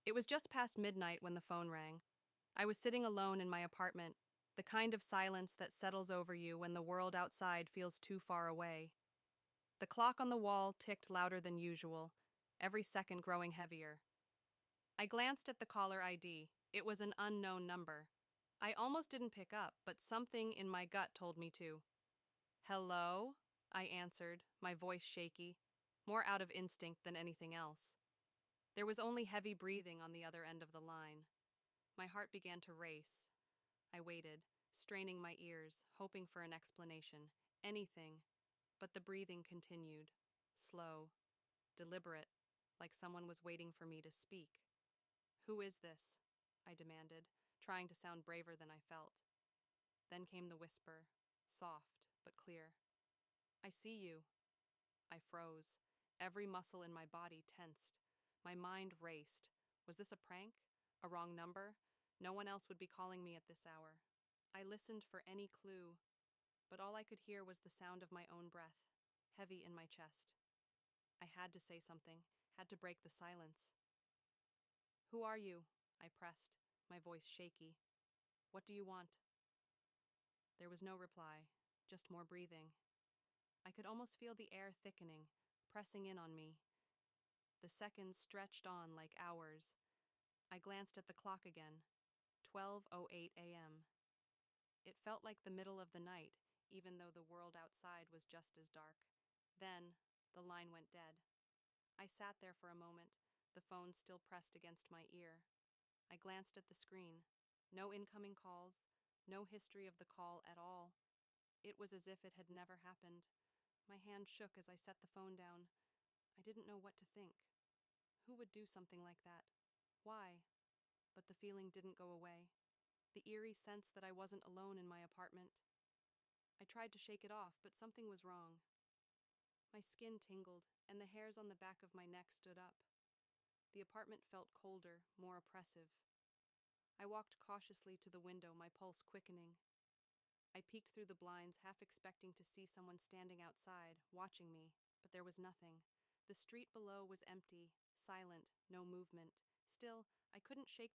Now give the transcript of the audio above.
It was just past midnight when the phone rang. I was sitting alone in my apartment, the kind of silence that settles over you when the world outside feels too far away. The clock on the wall ticked louder than usual, every second growing heavier. I glanced at the caller ID. It was an unknown number. I almost didn't pick up, but something in my gut told me to. Hello? I answered, my voice shaky, more out of instinct than anything else. There was only heavy breathing on the other end of the line. My heart began to race. I waited, straining my ears, hoping for an explanation, anything, but the breathing continued, slow, deliberate, like someone was waiting for me to speak. "Who is this?" I demanded, trying to sound braver than I felt. Then came the whisper, soft but clear. "I see you." I froze. Every muscle in my body tensed. My mind raced. Was this a prank? A wrong number? No one else would be calling me at this hour. I listened for any clue, but all I could hear was the sound of my own breath, heavy in my chest. I had to say something, had to break the silence. "Who are you?" I pressed, my voice shaky. "What do you want?" There was no reply, just more breathing. I could almost feel the air thickening, pressing in on me. The seconds stretched on like hours. I glanced at the clock again. 12:08 a.m. It felt like the middle of the night, even though the world outside was just as dark. Then, the line went dead. I sat there for a moment, the phone still pressed against my ear. I glanced at the screen. No incoming calls, no history of the call at all. It was as if it had never happened. My hand shook as I set the phone down. I didn't know what to think. Who would do something like that? Why? But the feeling didn't go away. The eerie sense that I wasn't alone in my apartment. I tried to shake it off, but something was wrong. My skin tingled, and the hairs on the back of my neck stood up. The apartment felt colder, more oppressive. I walked cautiously to the window, my pulse quickening. I peeked through the blinds, half expecting to see someone standing outside, watching me, but there was nothing. The street below was empty, silent, no movement. Still, I couldn't shake